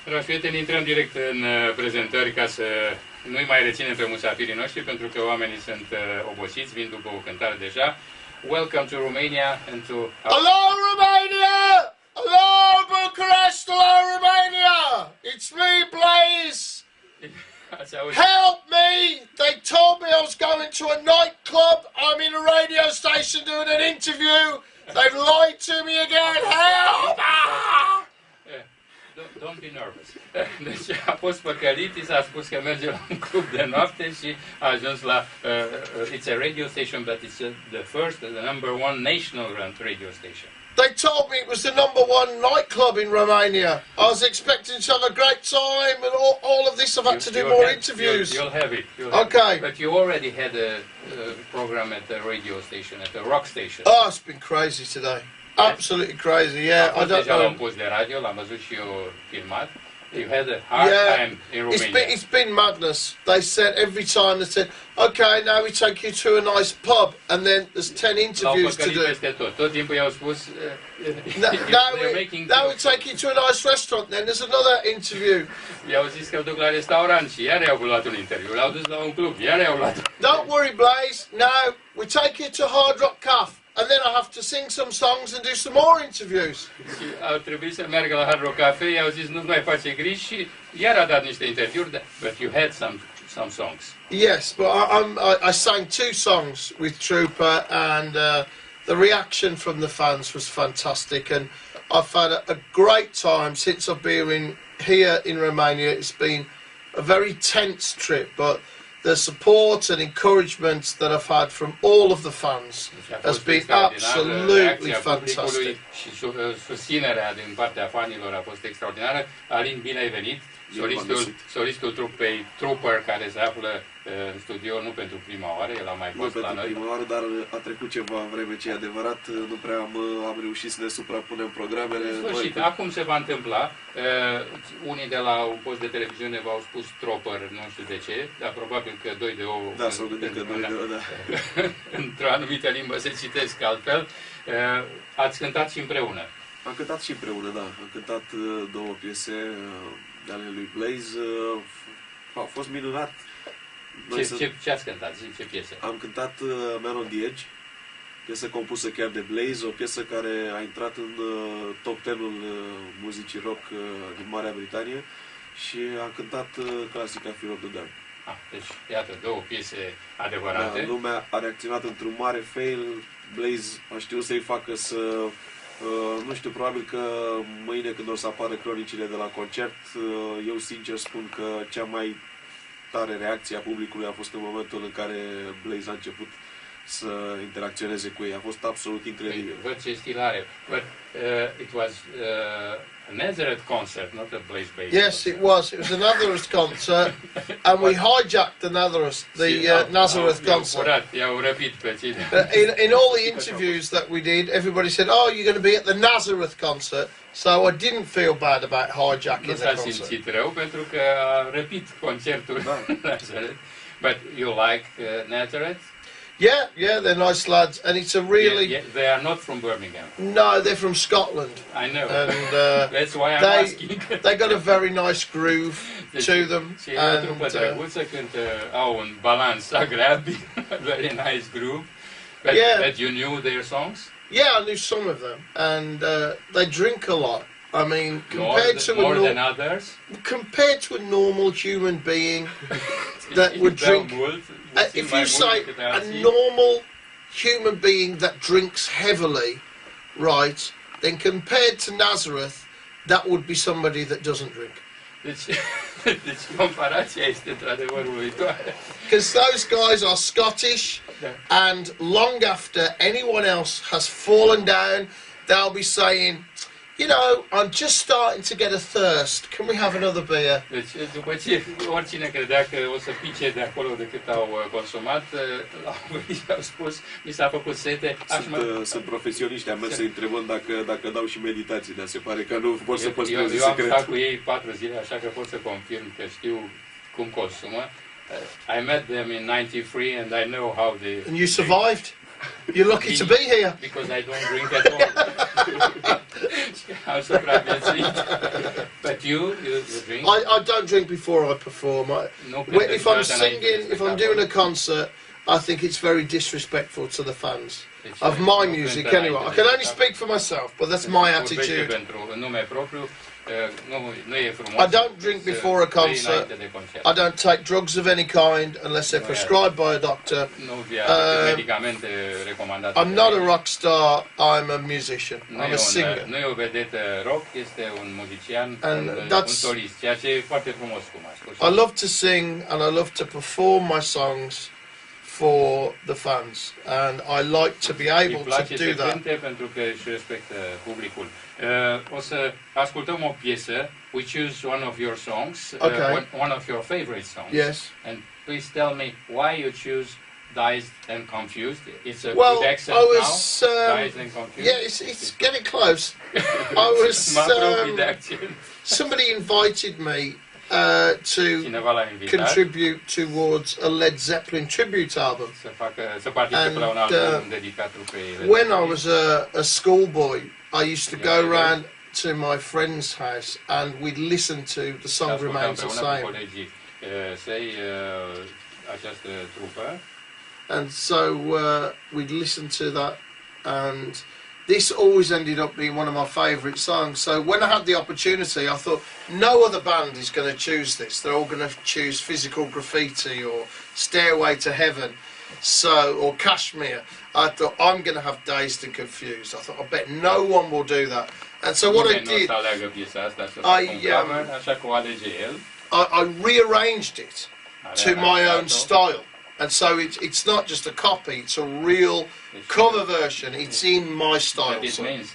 Dragi prieteni, intrăm direct în prezentări ca să nu-i mai reținem pe musafirii noștri, pentru că oamenii sunt obosiți, vin după o cântare deja. Welcome to Romania and to... Hello Romania! Hello Bucharest! Hello Romania! It's me, Blaze! Help me! They told me I was going to a nightclub. I'm in a radio station doing an interview. They've lied to me again. Help! Don't be nervous. Deci a fost păcălit, i s-a spus că merge la un club de noapte și a ajuns la... it's a radio station, but it's the first, the number one national radio station. They told me it was the #1 nightclub in Romania. I was expecting to have a great time and all of this. I've had to do more interviews. You'll have it. Okay. But you already had a program at the radio station, at the rock station. Oh, it's been crazy today. Absolutely crazy, yeah. I don't know. L-am pus de radio, l-am văzut și eu filmat. You had a hard time in Romania. It's been madness. They said every time they said, okay, now we take you to a nice pub, and then there's 10 interviews to do. Tot timpul i-au spus. Now we take you to a nice restaurant, then there's another interview. I-au zis că îl duc la restaurant și iar i-au luat un interviu. L-au dus la un club, iar i-au luat. Don't worry, Blaze. Now we take you to Hard Rock Cafe. And then I have to sing some songs and do some more interviews. Și au trebuit să meargă la Hard Rock Cafe, i-au zis nu mai face griji și iar a dat niște interviuri, but you had some songs. Yes, but I sang 2 songs with Trooper, and the reaction from the fans was fantastic, and I've had a great time since I've been here in Romania. It's been a very tense trip, but the support and encouragement that I've had from all of the fans has been absolutely fantastic. Și susținerea din partea fanilor a fost extraordinară. Alin, bine ai venit. Solistul trupei Trooper, care se află în studio nu pentru prima oară, el a mai fost la noi. Nu pentru prima oară, dar a trecut ceva vreme, ce e adevărat, nu prea am reușit să ne suprapunem programele. În sfârșit, acum se va întâmpla. Unii de la un post de televiziune v-au spus Trooper, nu știu de ce, dar probabil că doi de ou... Da, s-au gândit că doi de ou, da. Într-o anumită limbă se citesc altfel. Ați cântat și împreună. Am cântat și împreună, da. Am cântat 2 piese de ale lui Blaze. A fost minunat. Ce ați cântat? Ce piese? Am cântat Man on the Edge, piesă compusă chiar de Blaze, o piesă care a intrat în top 10-ul muzicii rock din Marea Britanie, și am cântat clasica Fear of the Dark. Deci, iată, 2 piese adevărate. Da, lumea a reacționat într-un mare fail. Blaze a știut să-i facă să... nu știu, probabil că mâine, când o să apară cronicile de la concert, eu sincer spun că cea mai tare reacție a publicului a fost în momentul în care Blaze a început să interacționeze cu ei. A fost absolut incredibil. Văd ce stil are. But it was a Nazareth concert, not a Blaze Bayley. Yes, it was. It was a Nazareth concert, and we hijacked the Nazareth concert. I-au răpit pe cine. In all the interviews that we did, everybody said, "Oh, you're going to be at the Nazareth concert." So I didn't feel bad about hijacking the concert. Nu s-a simțit rău pentru că a răpit concertul Nazareth. But you like Nazareth? Yeah, they're nice lads, and it's a really... they are not from Birmingham. No, they're from Scotland. I know. And that's why I'm asking. They got a very nice groove to them. Și e o trupă drăguță, au un balans agreabil, very nice groove. But you knew their songs? Yeah, I knew some of them, and they drink a lot. I mean, compared to a normal human being that would drink... if you say a normal human being that drinks heavily, right, then compared to Nazareth, that would be somebody that doesn't drink. Deci comparația este într-adevăr uluitoare. Because those guys are Scottish, and long after anyone else has fallen down, they'll be saying, you know, I'm just starting to get a thirst. Can we have another beer? Deci, după ce oricine credea că o să pice de acolo de cât au consumat, au spus, mi s-a făcut sete. Sunt profesioniști, am mers să-i întrebăm dacă dau și meditații, dar se pare că nu pot să păstreze secret. Eu am stat cu ei 4 zile, așa că pot să confirm că știu cum consumă. I met them in '93 and I know how they... And you survived? You're lucky to be here. Because I don't drink at all. Am supraviețuit. But you drink? I don't drink before I perform. If I'm singing, if I'm doing a concert, I think it's very disrespectful to the fans of my music anyway. I can only speak for myself, but that's my attitude. I don't drink before a concert. I don't take drugs of any kind unless they're prescribed by a doctor. I'm not a rock star, I'm a musician. I'm a singer. Nu e o vedetă rock, este un muzician, un solist, ceea ce e foarte frumos cum ai spus. I love to sing and I love to perform my songs for the fans, and I like to be able to do that. Pentru că își respectă publicul. O să ascultăm o piesă. We choose one of your songs, one of your favorite songs. Yes. And please tell me why you choose Dazed and Confused. It's a good accent now. Dazed and Confused. Yeah, it's getting close. I was somebody invited me to contribute towards a Led Zeppelin tribute album. And when I was a schoolboy, I used to go around to my friend's house and we'd listen to The Song Remains the Same. And so we'd listen to that, and this always ended up being one of my favourite songs. So when I had the opportunity, I thought, no other band is going to choose this. They're all going to choose Physical Graffiti or Stairway to Heaven, or Kashmir. I thought, I'm going to have Dazed and Confused. I thought, I bet no one will do that. And so what I did, I rearranged it to my own style. And so it's not just a copy, it's a real cover version. It's in my style. But it means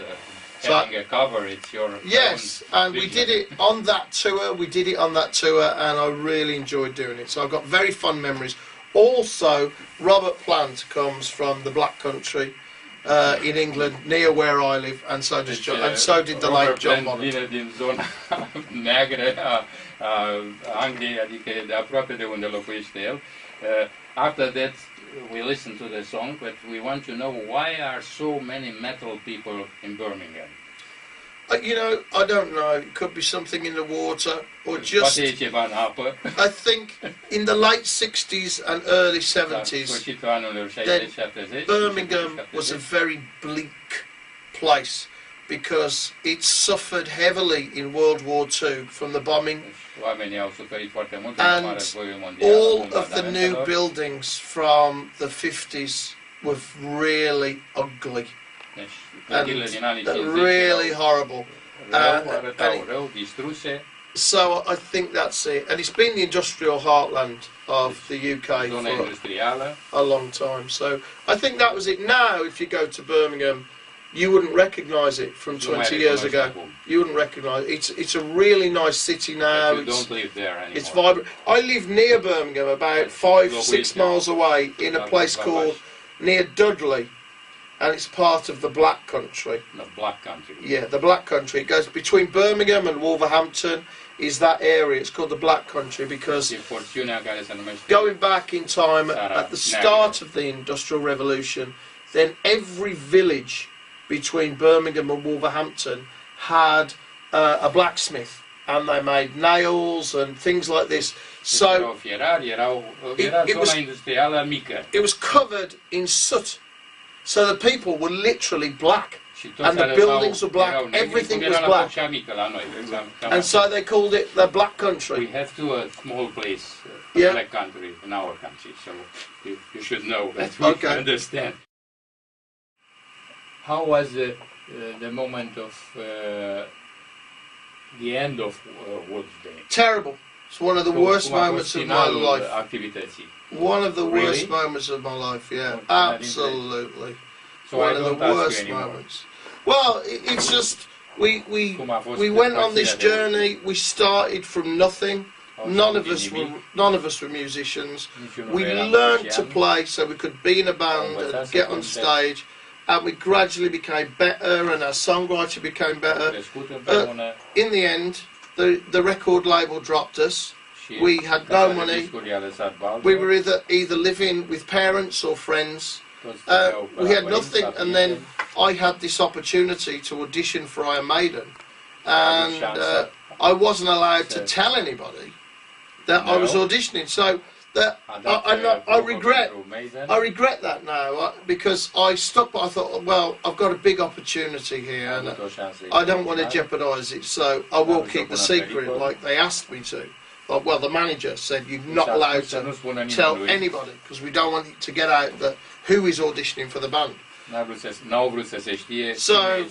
having a cover, it's your yes, and we did it on that tour. And I really enjoyed doing it. So I've got very fond memories. Also, Robert Plant comes from the Black Country in England, near where I live, and so does John, and so did the late John Bonnet. Din zona neagră a Angliei, adică de aproape de unde locuiește el. After that, we listen to the song, but we want to know why are so many metal people in Birmingham? You know, I don't know. It could be something in the water, or just. I think in the late 60s and early 70s, then Birmingham was a very bleak place because it suffered heavily in World War II from the bombing. And all of the new buildings from the 50s were really ugly and really horrible. So I think that's it. And it's been the industrial heartland of the UK for a long time. So I think that was it. Now, if you go to Birmingham, you wouldn't recognise it from 20 years ago. You wouldn't recognise it. It's a really nice city now. You don't live there anymore. It's vibrant. I live near Birmingham, about 5-6 miles away, in a place called near Dudley, and it's part of the Black Country. The Black Country. Yeah, the Black Country. It goes between Birmingham and Wolverhampton. Is that area? It's called the Black Country because going back in time at the start of the Industrial Revolution, then every village between Birmingham and Wolverhampton had a blacksmith, and they made nails and things like this. So it was covered in soot, so the people were literally black, and the buildings were black, everything was black, and so they called it the Black Country. We have a small place, Black Country, in our country, so you should know that we understand. How was the moment of the end of Wolfsbane? Terrible. It's one of the worst moments of my life. One of the worst moments of my life, yeah. Absolutely. So one of the worst moments. Well, it's just, we went on this journey, we started from nothing. None of us were musicians. We learned to play so we could be in a band and get on stage. And we gradually became better, and our songwriting became better. In the end, the record label dropped us. We had no money. We were either living with parents or friends, We had nothing, and then I had this opportunity to audition for Iron Maiden, and I wasn't allowed to tell anybody that I was auditioning. So I regret that now because I stopped. I thought, well, I've got a big opportunity here, and I don't want to jeopardize it, so I will keep the secret like they asked me to. Well, the manager said you're not allowed to tell anybody because we don't want it to get out that who is auditioning for the band. So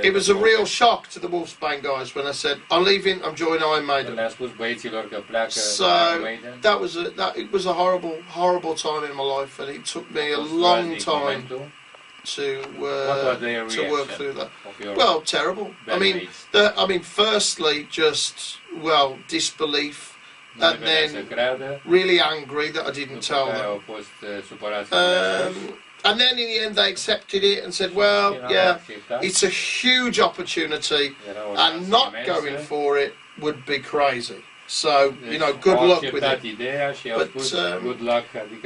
it was a real shock to the Wolfsbane guys when I said I'm leaving, I'm joining Iron Maiden. So it was a horrible time in my life, and it took me a long time to work through that. Well, terrible. I mean, firstly, just disbelief. And then really angry that I didn't tell them. And then in the end they accepted it and said, well, yeah, it's a huge opportunity and not going for it would be crazy. So, good luck with it.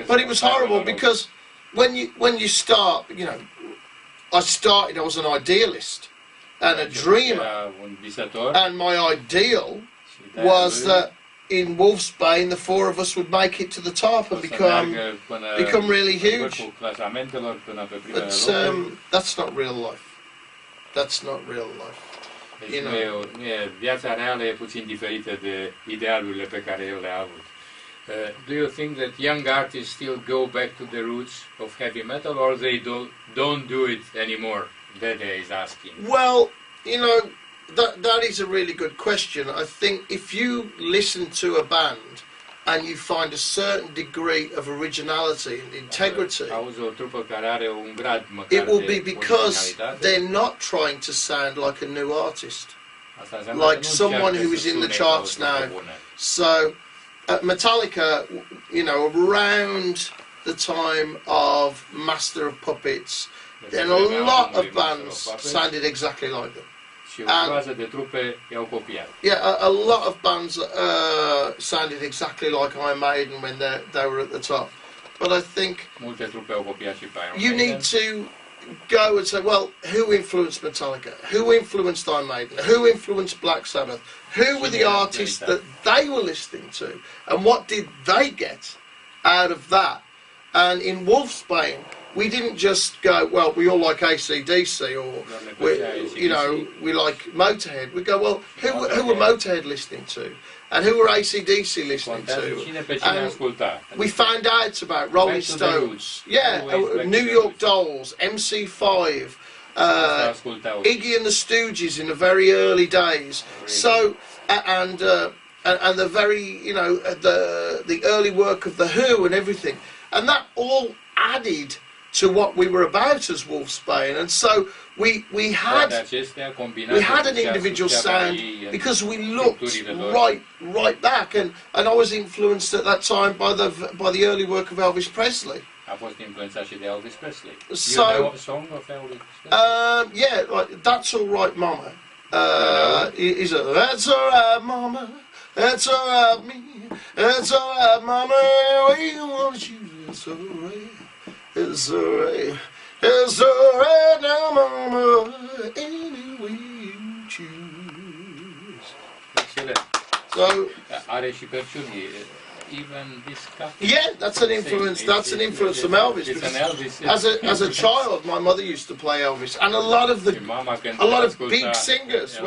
But it was horrible because when you start, I was an idealist and a dreamer. And my ideal was that in Wolfsbane, the four of us would make it to the top and become really huge. But that's not real life. That's not real life. Viața reală e puțin diferită de idealurile pe care el le-a avut. Do you think that young artists still go back to the roots of heavy metal, or they don't do it anymore? Dede is asking. Well, that is a really good question. I think if you listen to a band and you find a certain degree of originality and integrity, it will be because they're not trying to sound like a new artist, like someone who is in the charts now. So Metallica, around the time of Master of Puppets, then a lot of bands sounded exactly like them. A lot of bands sounded exactly like Iron Maiden when they were at the top. But I think you need to go and say, well, who influenced Metallica? Who influenced Iron Maiden? Who influenced Black Sabbath? Who were the artists that they were listening to? And what did they get out of that? And in Wolfsbane, we didn't just go, well, we all like AC/DC, or we like Motorhead. We go, well, who were Motorhead listening to, and who were AC/DC listening to? And we found out about Rolling Stones, New York Dolls, MC5, Iggy and the Stooges in the very early days. So and the very the early work of the Who and everything, and that all added to what we were about as Wolfsbane, and so we had an individual sound because we looked right back, and I was influenced at that time by the early work of Elvis Presley. So like That's All Right Mama. Is it That's All Right Mama? That's all right me. That's all right Mama. We want you. It's all right. It's alright, it's alright now, Mama, any way you choose. So, even this cut. Yeah, that's an influence. That's an influence from Elvis. As a child, my mother used to play Elvis, and a lot of big singers.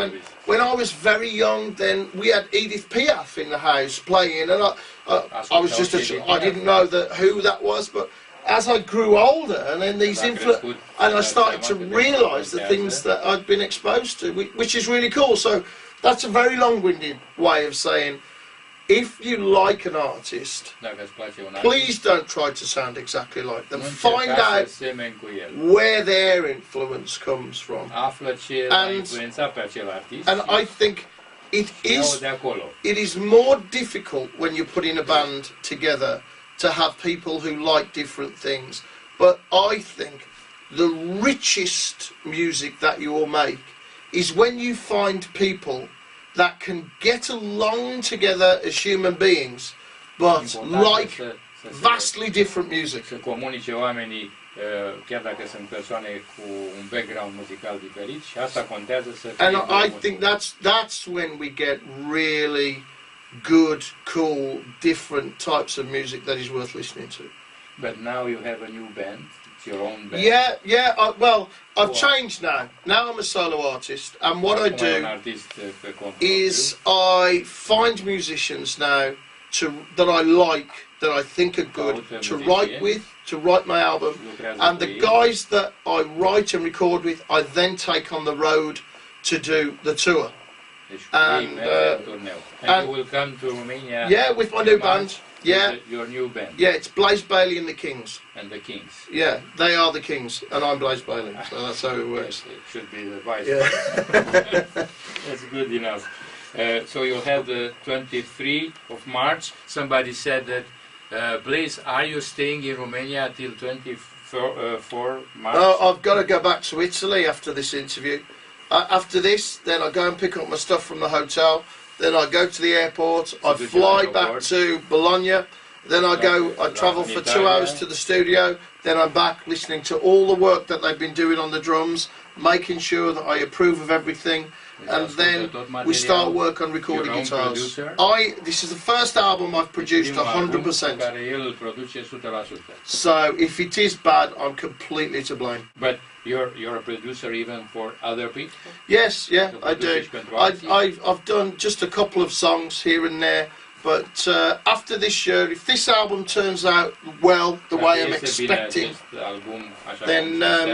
When I was very young, then we had Edith Piaf in the house playing, and I was just I didn't know who that was, but as I grew older, and then I started to realise the things that I'd been exposed to, which is really cool. So that's a very long-winded way of saying, if you like an artist, please don't try to sound exactly like them. Find out where their influence comes from. And I think it is more difficult when you're putting a band together to have people who like different things. But I think the richest music that you will make is when you find people that can get along together as human beings, but like vastly different music. chiar dacă sunt persoane cu un background muzical diferit, și asta contează să fie. And I think that's when we get really good, cool, different types of music that is worth listening to. But now you have a new band. It's your own band. Yeah. Well, I've changed now. Now I'm a solo artist, and what I do is I find musicians now that I like, that I think are good, to write with, to write my album, and the guys that I write and record with, I then take on the road to do the tour. And you will come to Romania. Yeah, with my new band. Yeah. Your new band. Yeah, it's Blaze Bayley and the Kings. And the Kings. Yeah, they are the Kings, and I'm Blaze Bayley, so that's how it works. Yes, it should be the vice. Yeah. That's good enough. So you'll have the 23 of March. Somebody said that, Blaze, are you staying in Romania till 24 March? Oh, I've got to go back to Italy after this interview. After this, then I go and pick up my stuff from the hotel. Then I go to the airport. I fly back to Bologna. Then I travel for 2 hours to the studio. Then I'm back listening to all the work that they've been doing on the drums, making sure that I approve of everything. And then we start work on recording guitars. This is the first album I've produced 100%. So if it is bad, I'm completely to blame. But you're a producer even for other people? Yes, yeah, I do. I've done just a couple of songs here and there, but after this year, if this album turns out well, the way I'm expecting,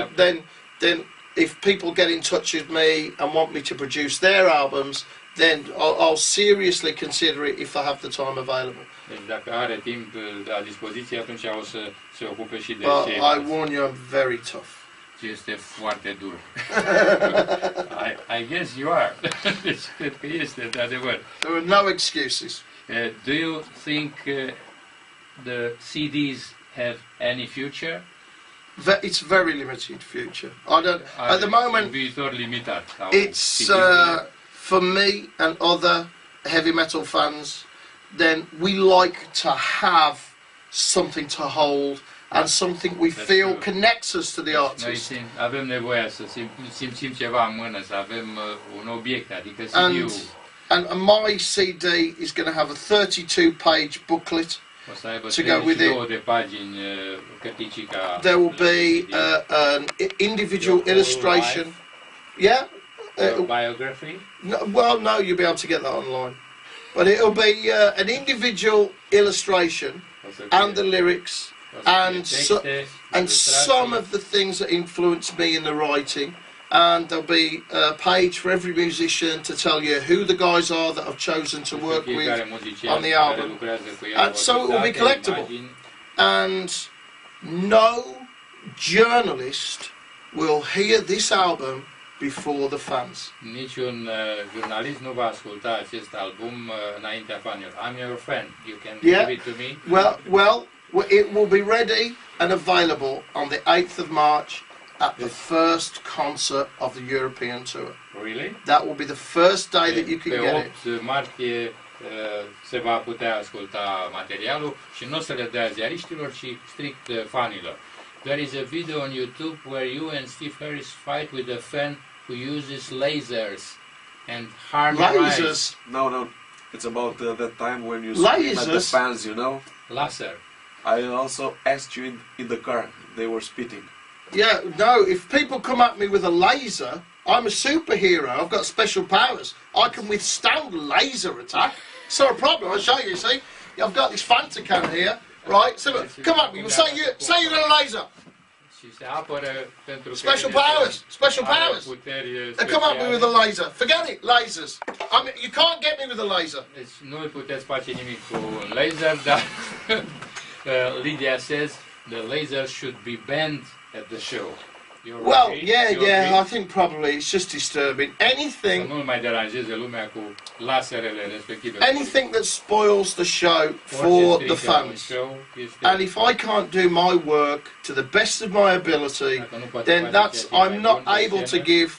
then if people get in touch with me and want me to produce their albums, then I'll seriously consider it if I have the time available. Deci dacă are timp la dispoziție, atunci o să se ocupe și de I warn you, I'm very tough. Este foarte dur. I guess you are. Deci cred că este, de adevăr. There are no excuses. Do you think the CDs have any future? It's very limited future. I don't. At the moment, viitor limitat. It's for me and other heavy metal fans. Then we like to have something to hold and something we feel connects us to the artist. Noi avem nevoie să simțim ceva în mână, să avem un obiect, adică CD-ul. And my CD is going to have a 32-page booklet to go with it. There will be an individual illustration. Yeah. Biography? No, well, no, you'll be able to get that online. But it'll be an individual illustration and the lyrics and some of the things that influenced me in the writing. And there'll be a page for every musician to tell you who the guys are that I've chosen to work with on the album. And so it will be collectible. And no journalist will hear this album before the fans. Niciun jurnalist nu va asculta acest album înaintea fanilor. I'm your fan. You can give it to me. Well, it will be ready and available on the 8th of March at the first concert of the European tour. Really? That will be the first day that you can get it. Pe 8 martie se va putea asculta materialul și nu o să le dea ziariștilor, ci strict fanilor. There is a video on YouTube where you and Steve Harris fight with a fan who uses lasers and harmonize. Lasers? No. It's about that time when you scream at the fans, you know? Laser. I also asked you in the car. They were spitting. Yeah, no, if people come at me with a laser, I'm a superhero. I've got special powers. I can withstand laser attack. It's not a problem. I'll show you, see? I've got this Fanta can here, right? So come at me. Say you're a laser. Special powers. Special powers. They come at me with a laser. Forget it, lasers. I mean, you can't get me with a laser. Deci nu puteți face nimic cu un laser, dar Lydia says the laser should be banned at the show. Well, yeah, I think probably it's just disturbing. Anything that spoils the show for the fans. And if I can't do my work to the best of my ability, then I'm not able to give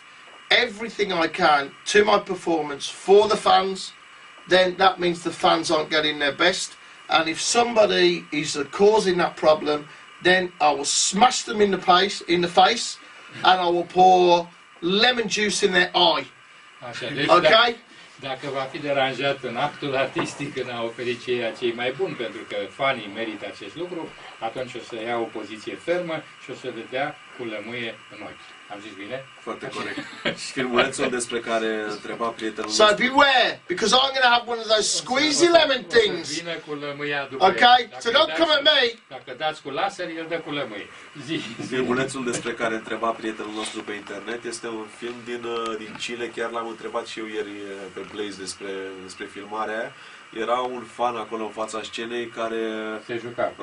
everything I can to my performance for the fans, then that means the fans aren't getting their best. And if somebody is causing that problem, then I will smash them in the face, and I will pour lemon juice in their eye. Așa, deci Okay? dacă va fi deranjat în actul artistic în a oferi ceea ce e mai bun, pentru că fanii merită acest lucru, atunci o să ia o poziție fermă și o să le dea cu lămâie în ochi. Am zis bine? Foarte corect. Și filmulețul despre care întreba prietenul So nostru. beware, because I'm going to have one of those squeezy lemon things. O să vină cu lămâia după Okay? el. So don't come at me. Dacă dați cu laser, el dă cu lămâie. Filmulețul despre care întreba prietenul nostru pe internet este un film din Chile. Chiar l-am întrebat și eu ieri pe Blaze despre filmarea aia. Era un fan acolo în fața scenei care... Se juca.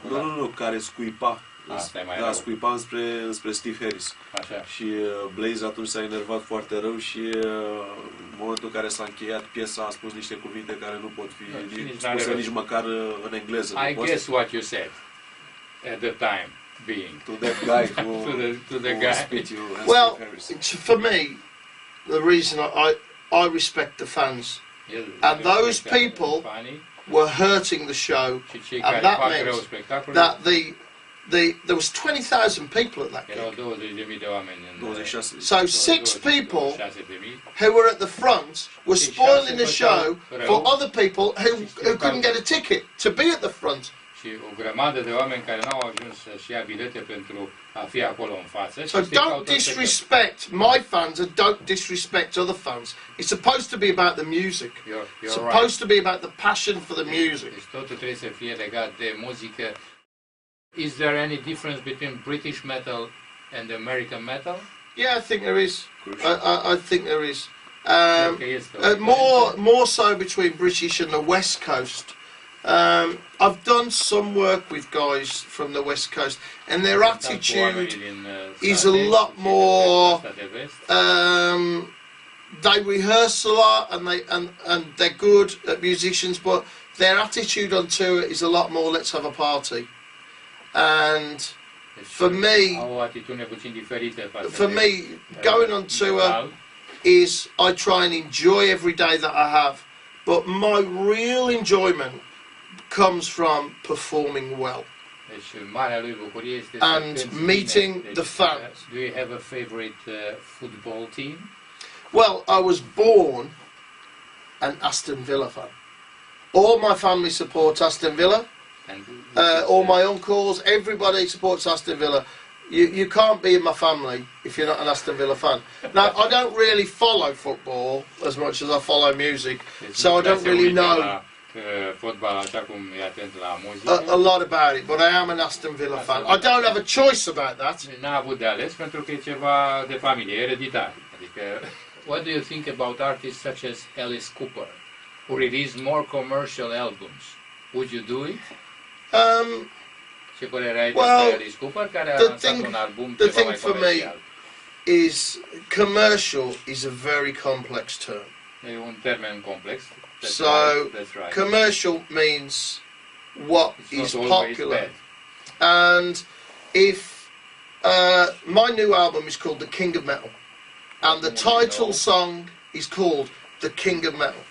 Nu, care scuipa. Asta e mai da, rău. scuipa înspre Steve Harris. Așa. Și Blaze atunci s-a enervat foarte rău și în momentul în care s-a încheiat piesa a spus niște cuvinte care nu pot fi spuse nici măcar în engleză. I guess what you said at the time being. To that guy who, to the who guy. spit you and Well, Steve Harris. for me, the reason I respect the fans, and those people were hurting the show, and that means that there was 20,000 people at that Erau gig. 20.000 de oameni în 26. So 6 people 26.000. who were at the front were spoiling the show for other people who couldn't get a ticket to be at the front. Și o grămadă de oameni care n-au ajuns să-și ia bilete pentru a fi acolo în față. So don't disrespect my fans and don't disrespect other fans. It's supposed to be about the music. It's supposed to be about the passion for the music. Deci totul trebuie să fie legat de muzică. Is there any difference between British metal and American metal? Yeah, I think there is. I think there is. Okay, More so between British and the West Coast. I've done some work with guys from the West Coast, and their attitude is a lot more. They rehearse a lot, and they're good at musicians, but their attitude on tour is a lot more. Let's have a party. And for me, going on tour is I try and enjoy every day that I have, but my real enjoyment comes from performing well and meeting the fans. Do you have a favorite football team? Well, I was born an Aston Villa fan. All my family supports Aston Villa. All my uncles, everybody supports Aston Villa. You can't be in my family if you're not an Aston Villa fan. Now, I don't really follow football as much as I follow music, so I don't really know a lot about it, but I am an Aston Villa fan. I don't have a choice about that. N-a avut de ales pentru că e ceva de familie, ereditar. Adică, what do you think about artists such as Alice Cooper, who released more commercial albums? Would you do it? Ce părere ai despre Alice Cooper, care a lansat un album ceva mai comercial? Is commercial is a very complex term. E un termen complex. So that's right. commercial means what is popular. And if my new album is called The King of Metal, and the title song is called The King of Metal,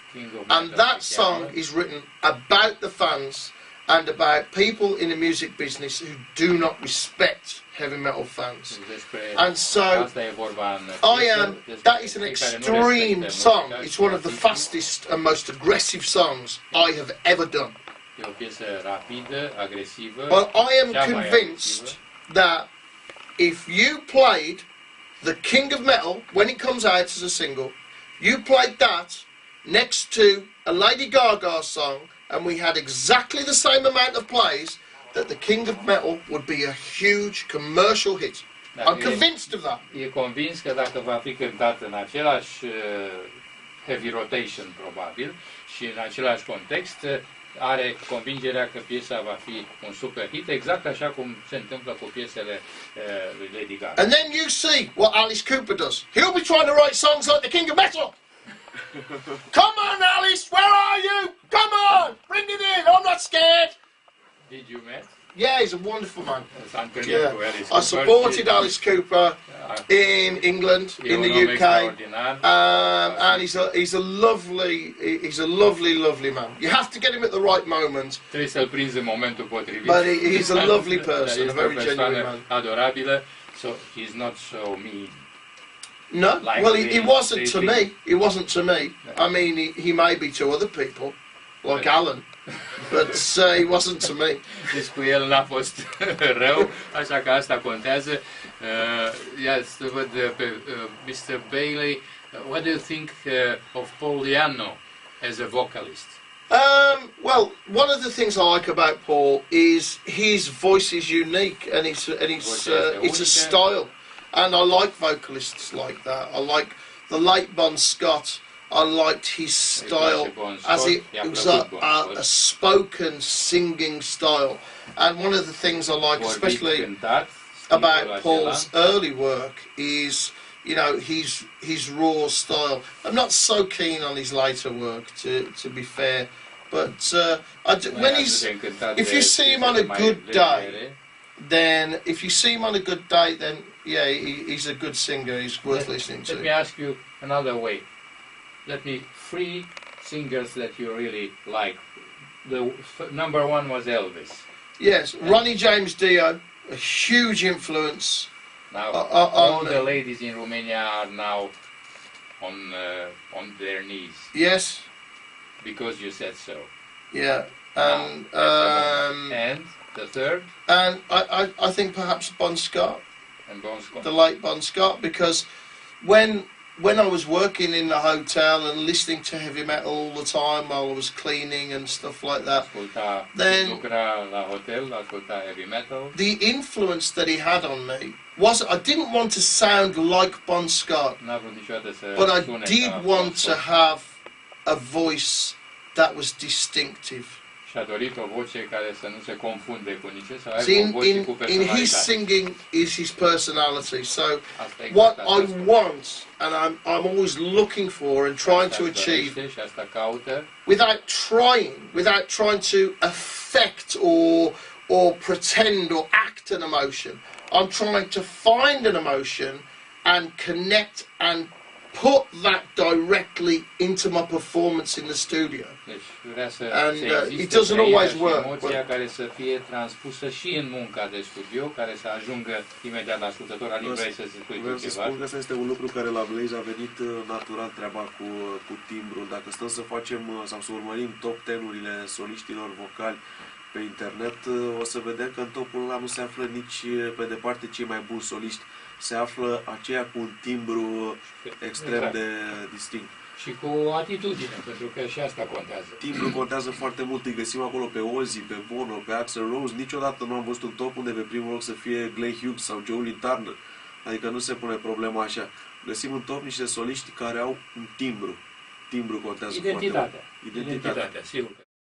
and that song is written about the fans and about people in the music business who do not respect heavy metal fans. And so that is an extreme song. It's one of the fastest and most aggressive songs I have ever done. Well, I am convinced that if you played The King of Metal, when it comes out as a single, you played that next to a Lady Gaga song, and we had exactly the same amount of plays, that The King of Metal would be a huge commercial hit. I'm convinced of that. E convins că dacă va fi cântat în același heavy rotation, probabil, și în același context, are convingerea că piesa va fi un super hit, exact așa cum se întâmplă cu piesele lui Lady Gaga. And then you see what Alice Cooper does. He'll be trying to write songs like The King of Metal. Come on, Alice, where are you? Come on, bring it in, I'm not scared. Did you met? Yeah, he's a wonderful man. S-a întâlnit Yeah. cu Alice I Cooper supported și- Alice Cooper in England, E in un the om UK, extraordinar. and he's a lovely man. You have to get him at the right moment, Trebuie să-l prinzi în momentul potrivit. but he's a lovely Dar person, a este o very genuine persoană man. adorabilă, so he's not so mean. No, Like well, he the- wasn't to the- me. He wasn't to me. I mean, he may be to other people, like Alan, but he wasn't to me. Deci cu el n-a fost rău, așa că asta contează. Ia să văd pe Mr. Bayley. What do you think of Paul Di'Angelo as a vocalist? Well, one of the things I like about Paul is his voice is unique, and it's a style, and I like vocalists like that. I like the late Bon Scott. I liked his style as it was a spoken singing style, and one of the things I like, especially about Paul's early work, is his raw style. I'm not so keen on his later work, to be fair, but if you see him on a good day, then yeah, he's a good singer. He's worth listening to. Let me ask you another way. Let me 3 singers that you really like. The number 1 was Elvis. Yes, Ronnie James Dio, a huge influence. Now all the ladies in Romania are now on their knees. Yes. Because you said so. Yeah, and the third? And I think perhaps Bon Scott. And Bon Scott. The late Bon Scott, because when I was working in the hotel and listening to heavy metal all the time while I was cleaning and stuff like that, then heavy metal. The influence that he had on me was, I didn't want to sound like Bon Scott, but I did want to have a voice that was distinctive. Și a dorit o voce care să nu se confunde cu nici, să aibă o voce cu in his personalitate. singing is his personality. So what I want, and I'm always looking for and trying to achieve, without trying to affect or pretend or act an emotion. I'm trying to find an emotion and connect and put that directly into my performance in the studio. Deci vrea să And existe it doesn't always work. Emoția care să fie transpusă și în munca de studio, care să ajungă imediat la ascultător. Alin, vrei să spui Vreau să ceva? spun că asta este un lucru care la Blaze a venit natural, treaba cu timbrul. Dacă stăm să facem sau să urmărim top 10-urile soliștilor vocali pe internet, o să vedem că în topul ăla nu se află nici pe departe cei mai buni soliști. Se află aceia cu un timbru extrem de distinct. Și cu atitudine, pentru că și asta contează. Timbru contează foarte mult, îi găsim acolo pe Ozzy, pe Bono, pe Axl Rose. Niciodată nu am văzut un top unde pe primul loc să fie Glenn Hughes sau Joe Turner. Adică nu se pune problema așa. Găsim în top niște soliști care au un timbru. Timbru contează foarte mult. Identitatea, sigur.